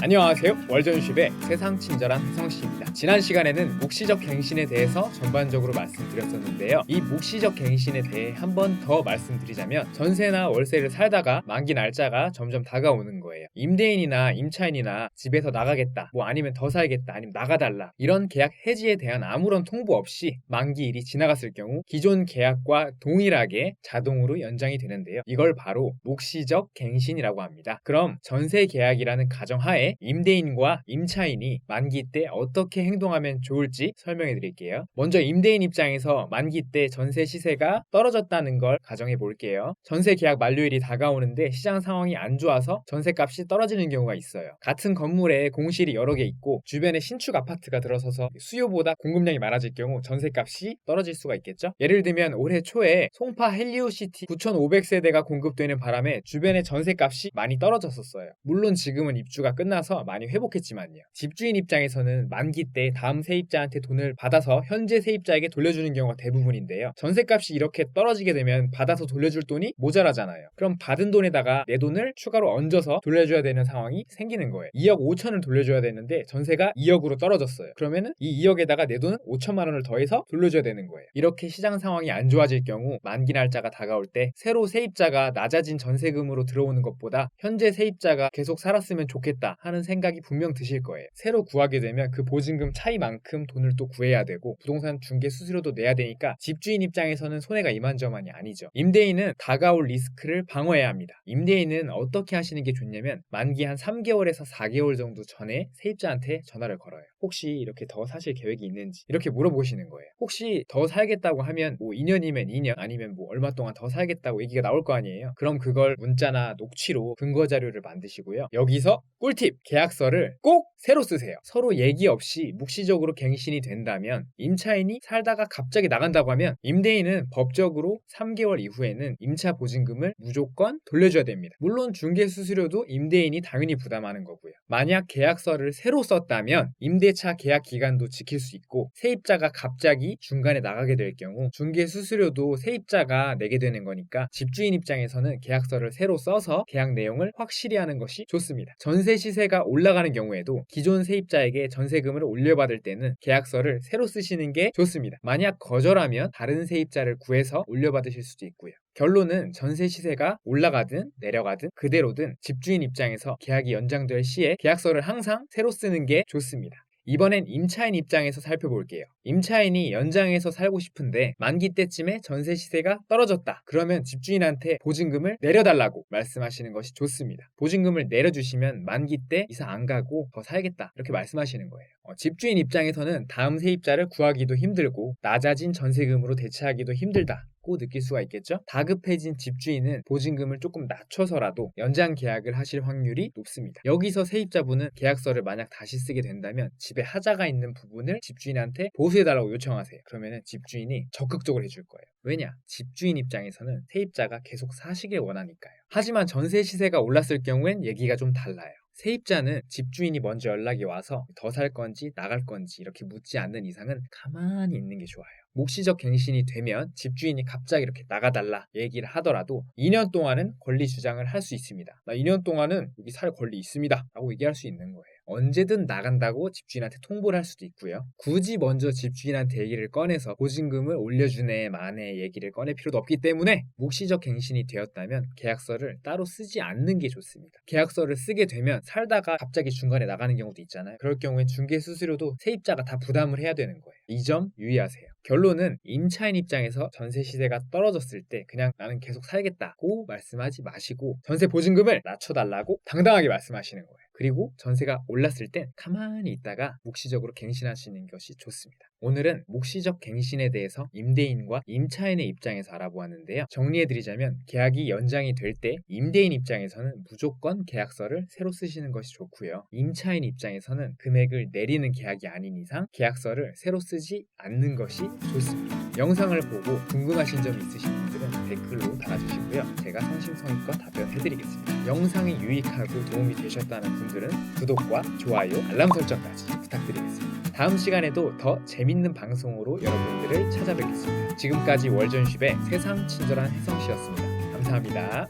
안녕하세요. 월전쉽의 세상 친절한 혜성씨입니다. 지난 시간에는 묵시적 갱신에 대해서 전반적으로 말씀드렸었는데요. 이 묵시적 갱신에 대해 한 번 더 말씀드리자면 전세나 월세를 살다가 만기 날짜가 점점 다가오는 거예요. 임대인이나 임차인이나 집에서 나가겠다, 뭐 아니면 더 살겠다, 아니면 나가달라, 이런 계약 해지에 대한 아무런 통보 없이 만기일이 지나갔을 경우 기존 계약과 동일하게 자동으로 연장이 되는데요. 이걸 바로 묵시적 갱신이라고 합니다. 그럼 전세 계약이라는 가정하에 임대인과 임차인이 만기 때 어떻게 행동하면 좋을지 설명해 드릴게요. 먼저 임대인 입장에서 만기 때 전세 시세가 떨어졌다는 걸 가정해 볼게요. 전세 계약 만료일이 다가오는데 시장 상황이 안 좋아서 전세값이 떨어지는 경우가 있어요. 같은 건물에 공실이 여러 개 있고 주변에 신축 아파트가 들어서서 수요보다 공급량이 많아질 경우 전세값이 떨어질 수가 있겠죠. 예를 들면 올해 초에 송파 헬리오시티 9,500세대가 공급되는 바람에 주변의 전세값이 많이 떨어졌었어요. 물론 지금은 입주가 끝나서 많이 회복했지만요. 집주인 입장에서는 만기 때 다음 세입자한테 돈을 받아서 현재 세입자에게 돌려주는 경우가 대부분인데요. 전세값이 이렇게 떨어지게 되면 받아서 돌려줄 돈이 모자라잖아요. 그럼 받은 돈에다가 내 돈을 추가로 얹어서 돌려줘야 되는 상황이 생기는 거예요. 2억 5천을 돌려줘야 되는데 전세가 2억으로 떨어졌어요. 그러면은 이 2억에다가 내 돈은 5천만 원을 더해서 돌려줘야 되는 거예요. 이렇게 시장 상황이 안 좋아질 경우 만기 날짜가 다가올 때 새로 세입자가 낮아진 전세금으로 들어오는 것보다 현재 세입자가 계속 살았으면 좋겠다 하는 생각이 분명 드실 거예요. 새로 구하게 되면 그 보증금 차이만큼 돈을 또 구해야 되고 부동산 중개 수수료도 내야 되니까 집주인 입장에서는 손해가 이만저만이 아니죠. 임대인은 다가올 리스크를 방어해야 합니다. 임대인은 어떻게 하시는 게 좋냐면 만기 한 3개월에서 4개월 정도 전에 세입자한테 전화를 걸어요. 혹시 이렇게 더 사실 계획이 있는지 이렇게 물어보시는 거예요. 혹시 더 살겠다고 하면 뭐 2년이면 2년 아니면 뭐 얼마 동안 더 살겠다고 얘기가 나올 거 아니에요. 그럼 그걸 문자나 녹취로 근거 자료를 만드시고요. 여기서 꿀팁! 계약서를 꼭 새로 쓰세요. 서로 얘기 없이 묵시적으로 갱신이 된다면 임차인이 살다가 갑자기 나간다고 하면 임대인은 법적으로 3개월 이후에는 임차 보증금을 무조건 돌려줘야 됩니다. 물론 중개 수수료도 임대인이 당연히 부담하는 거고요. 만약 계약서를 새로 썼다면 임대차 계약 기간도 지킬 수 있고 세입자가 갑자기 중간에 나가게 될 경우 중개 수수료도 세입자가 내게 되는 거니까 집주인 입장에서는 계약서를 새로 써서 계약 내용을 확실히 하는 것이 좋습니다. 전세 시세가 올라가는 경우에도 기존 세입자에게 전세금을 올려받을 때는 계약서를 새로 쓰시는 게 좋습니다. 만약 거절하면 다른 세입자를 구해서 올려받으실 수도 있고요. 결론은 전세 시세가 올라가든 내려가든 그대로든 집주인 입장에서 계약이 연장될 시에 계약서를 항상 새로 쓰는 게 좋습니다. 이번엔 임차인 입장에서 살펴볼게요. 임차인이 연장해서 살고 싶은데 만기 때쯤에 전세 시세가 떨어졌다. 그러면 집주인한테 보증금을 내려달라고 말씀하시는 것이 좋습니다. 보증금을 내려주시면 만기 때 이사 안 가고 더 살겠다 이렇게 말씀하시는 거예요. 집주인 입장에서는 다음 세입자를 구하기도 힘들고 낮아진 전세금으로 대체하기도 힘들다 느낄 수가 있겠죠? 다급해진 집주인은 보증금을 조금 낮춰서라도 연장 계약을 하실 확률이 높습니다. 여기서 세입자분은 계약서를 만약 다시 쓰게 된다면 집에 하자가 있는 부분을 집주인한테 보수해달라고 요청하세요. 그러면 집주인이 적극적으로 해줄 거예요. 왜냐? 집주인 입장에서는 세입자가 계속 사시길 원하니까요. 하지만 전세 시세가 올랐을 경우엔 얘기가 좀 달라요. 세입자는 집주인이 먼저 연락이 와서 더 살 건지 나갈 건지 이렇게 묻지 않는 이상은 가만히 있는 게 좋아요. 묵시적 갱신이 되면 집주인이 갑자기 이렇게 나가달라 얘기를 하더라도 2년 동안은 권리 주장을 할 수 있습니다. 나 2년 동안은 여기 살 권리 있습니다 라고 얘기할 수 있는 거예요. 언제든 나간다고 집주인한테 통보를 할 수도 있고요. 굳이 먼저 집주인한테 얘기를 꺼내서 보증금을 올려주네 마네 얘기를 꺼낼 필요도 없기 때문에 묵시적 갱신이 되었다면 계약서를 따로 쓰지 않는 게 좋습니다. 계약서를 쓰게 되면 살다가 갑자기 중간에 나가는 경우도 있잖아요. 그럴 경우에 중개 수수료도 세입자가 다 부담을 해야 되는 거예요. 이 점 유의하세요. 결론은 임차인 입장에서 전세 시세가 떨어졌을 때 그냥 나는 계속 살겠다고 말씀하지 마시고 전세 보증금을 낮춰달라고 당당하게 말씀하시는 거예요. 그리고 전세가 올랐을 땐 가만히 있다가 묵시적으로 갱신하시는 것이 좋습니다. 오늘은 묵시적 갱신에 대해서 임대인과 임차인의 입장에서 알아보았는데요. 정리해드리자면 계약이 연장이 될 때 임대인 입장에서는 무조건 계약서를 새로 쓰시는 것이 좋고요. 임차인 입장에서는 금액을 내리는 계약이 아닌 이상 계약서를 새로 쓰지 않는 것이 좋습니다. 영상을 보고 궁금하신 점이 있으신 분들은 댓글로 달아주시고요. 제가 성심성의껏 답변해드리겠습니다. 영상이 유익하고 도움이 되셨다는 분들은 구독과 좋아요, 알람 설정까지 부탁드리겠습니다. 다음 시간에도 더 재밌는 방송으로 여러분들을 찾아뵙겠습니다. 지금까지 월전쉽의 세상 친절한 혜성씨였습니다. 감사합니다.